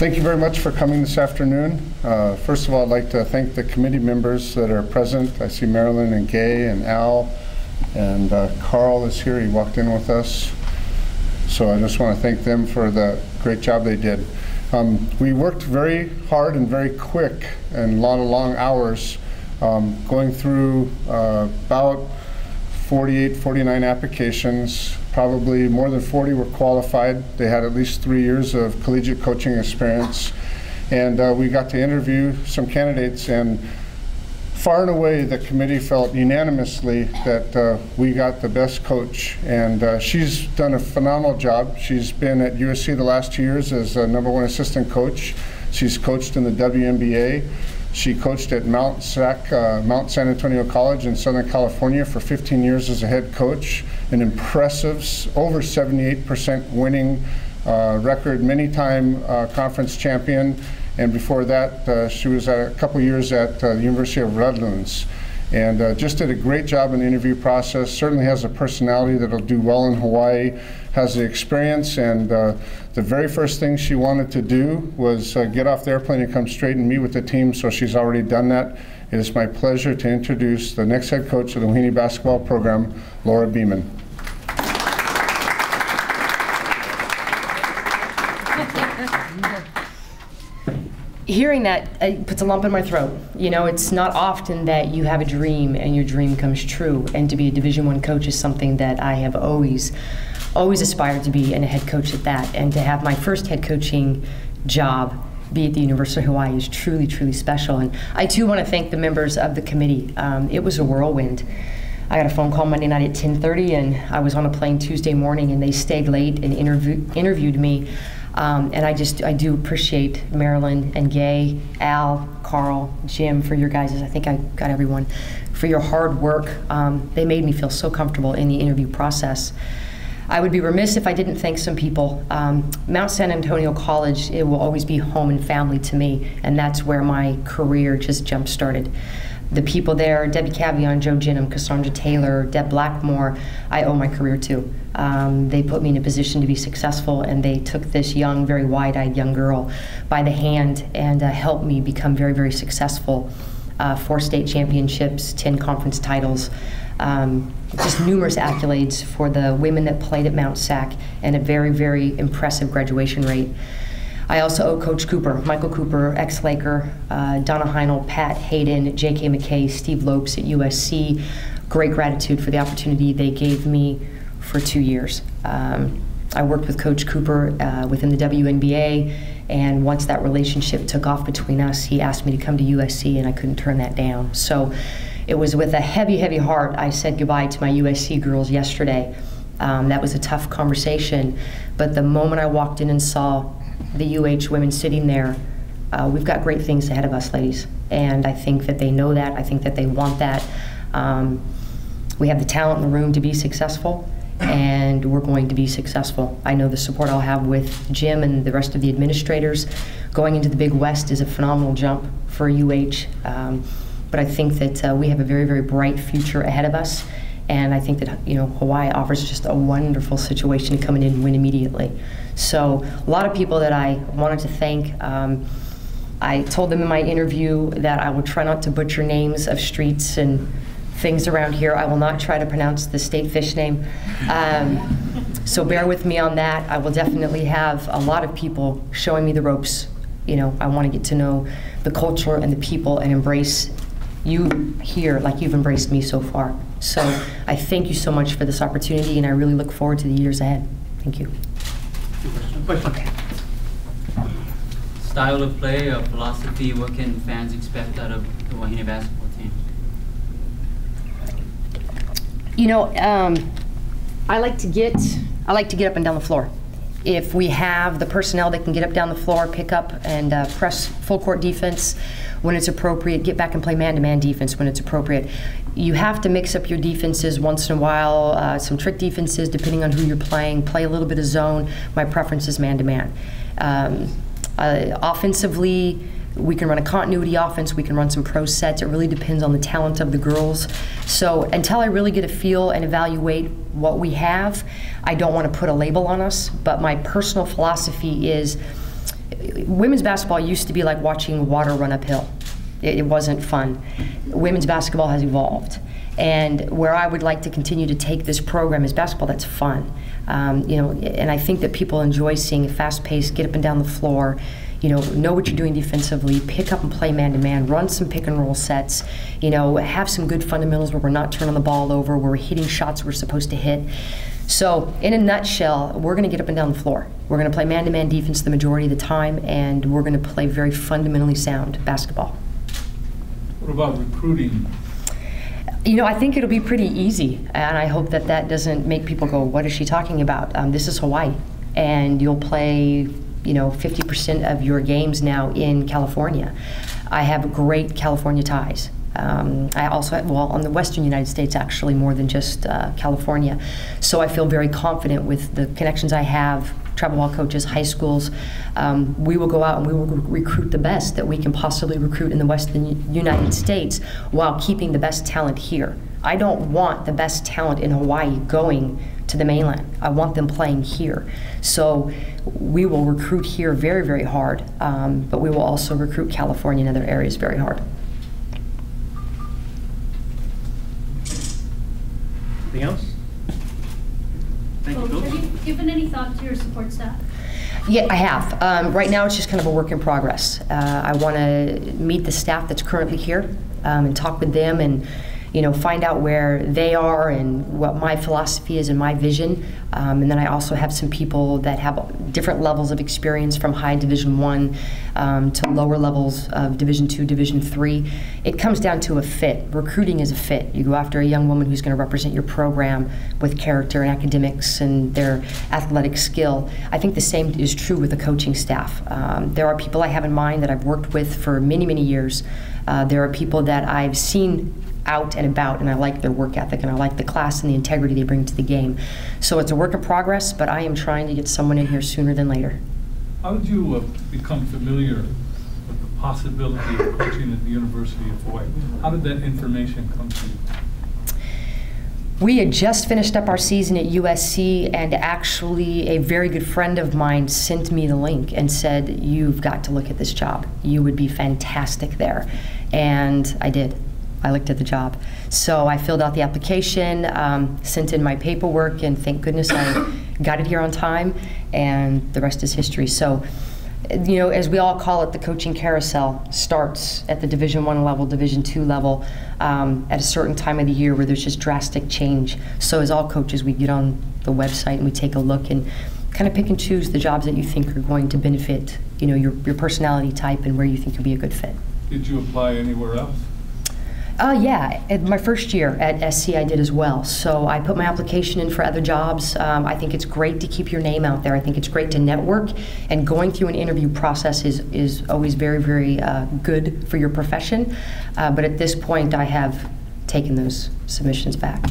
Thank you very much for coming this afternoon. First of all, I'd like to thank the committee members that are present. I see Marilyn and Gay and Al, and Carl is here. He walked in with us. So I just want to thank them for the great job they did. We worked very hard and very quick and a lot of long hours going through about 48, 49 applications. Probably more than 40 were qualified. They had at least 3 years of collegiate coaching experience. And we got to interview some candidates, and far and away the committee felt unanimously that we got the best coach. And she's done a phenomenal job. She's been at USC the last 2 years as #1 assistant coach. She's coached in the WNBA. She coached at Mount San Antonio College in Southern California for 15 years as a head coach. An impressive, over 78% winning record, many-time conference champion. And before that, she was a couple years at the University of Redlands. And just did a great job in the interview process. Certainly has a personality that'll do well in Hawaii, has the experience, and the very first thing she wanted to do was get off the airplane and come straight and meet with the team, so she's already done that. It is my pleasure to introduce the next head coach of the Wahine basketball program, Laura Beeman. Hearing that puts a lump in my throat. You know, it's not often that you have a dream and your dream comes true. And to be a Division I coach is something that I have always aspired to be, and a head coach at that. And to have my first head coaching job be at the University of Hawaii is truly, truly special. And I too want to thank the members of the committee. It was a whirlwind. I got a phone call Monday night at 10:30, and I was on a plane Tuesday morning, and they stayed late and interviewed me. And I do appreciate Marilyn and Gay, Al, Carl, Jim for your guys', I think I got everyone, for your hard work. They made me feel so comfortable in the interview process. I would be remiss if I didn't thank some people. Mount San Antonio College, it will always be home and family to me, and that's where my career just jump-started. The people there, Debbie Cavion, Joe Ginham, Cassandra Taylor, Deb Blackmore, I owe my career to. They put me in a position to be successful, and they took this young, very wide-eyed young girl by the hand and helped me become very, very successful. 4 state championships, 10 conference titles, just numerous accolades for the women that played at Mount Sac, and a very, very impressive graduation rate. I also owe Coach Cooper, Michael Cooper, ex-Laker, Donna Heinel, Pat Hayden, J.K. McKay, Steve Lopes at USC. Great gratitude for the opportunity they gave me for 2 years. I worked with Coach Cooper within the WNBA, and once that relationship took off between us, he asked me to come to USC, and I couldn't turn that down. So it was with a heavy, heavy heart I said goodbye to my USC girls yesterday. That was a tough conversation, but the moment I walked in and saw the UH women sitting there, we've got great things ahead of us, ladies. And I think that they know that. I think that they want that. We have the talent in the room to be successful, and we're going to be successful. I know the support I'll have with Jim and the rest of the administrators. Going into the Big West is a phenomenal jump for UH. But I think that we have a very, very bright future ahead of us. And I think that, you know, Hawaii offers just a wonderful situation to come in and win immediately. So a lot of people that I wanted to thank. I told them in my interview that I will try not to butcher names of streets and things around here. I will not try to pronounce the state fish name. So bear with me on that. I will definitely have a lot of people showing me the ropes. You know, I want to get to know the culture and the people and embrace you here like you've embraced me so far. So I thank you so much for this opportunity, and I really look forward to the years ahead. Thank you. Okay. Style of play or philosophy, what can fans expect out of the Wahine basketball team? You know, I like to get up and down the floor. If we have the personnel that can get up down the floor, pick up and press full court defense when it's appropriate, get back and play man-to-man defense when it's appropriate. You have to mix up your defenses once in a while, some trick defenses depending on who you're playing, play a little bit of zone. My preference is man-to-man. Offensively, we can run a continuity offense, we can run some pro sets. It really depends on the talent of the girls. So until I really get a feel and evaluate what we have, I don't want to put a label on us, but my personal philosophy is women's basketball used to be like watching water run uphill. It wasn't fun. Women's basketball has evolved. And where I would like to continue to take this program is basketball that's fun. And I think that people enjoy seeing a fast-paced, get up and down the floor, know what you're doing defensively, pick up and play man-to-man, run some pick-and-roll sets, have some good fundamentals where we're not turning the ball over, where we're hitting shots we're supposed to hit. So, in a nutshell, we're going to get up and down the floor. We're going to play man-to-man defense the majority of the time, and we're going to play very fundamentally sound basketball. What about recruiting? I think it'll be pretty easy, and I hope that that doesn't make people go, what is she talking about? This is Hawaii, and you'll play 50% of your games now in California. I have great California ties. I also have, on the western United States, actually, more than just California. So I feel very confident with the connections I have, travel ball coaches, high schools. We will go out and we will recruit the best that we can possibly recruit in the western United States while keeping the best talent here. I don't want the best talent in Hawaii going to the mainland. I want them playing here. So we will recruit here very, very hard, but we will also recruit California and other areas very hard. Anything else? Thank you, Coach. Have you given any thought to your support staff? Yeah, I have. Right now, it's just kind of a work in progress. I want to meet the staff that's currently here and talk with them and find out where they are and what my philosophy is and my vision. And then I also have some people that have different levels of experience from high Division I to lower levels of Division II, Division III. It comes down to a fit. Recruiting is a fit. You go after a young woman who's going to represent your program with character and academics and their athletic skill. I think the same is true with the coaching staff. There are people I have in mind that I've worked with for many, many years. There are people that I've seen out and about, and I like their work ethic, and I like the class and the integrity they bring to the game. So it's a work in progress, but I am trying to get someone in here sooner than later. How did you become familiar with the possibility of coaching at the University of Hawaii? How did that information come to you? We had just finished up our season at USC, and actually a very good friend of mine sent me the link and said, you've got to look at this job. You would be fantastic there. And I did. I looked at the job. So I filled out the application, sent in my paperwork, and thank goodness I got it here on time, and the rest is history. So, as we all call it, the coaching carousel starts at the Division I level, Division II level, at a certain time of the year where there's just drastic change. So as all coaches, we get on the website and we take a look and kind of pick and choose the jobs that you think are going to benefit, your personality type and where you think you'll be a good fit. Did you apply anywhere else? Yeah, at my first year at SC I did as well. So I put my application in for other jobs. I think it's great to keep your name out there. I think it's great to network, and going through an interview process is always very, very good for your profession. But at this point, I have taken those submissions back.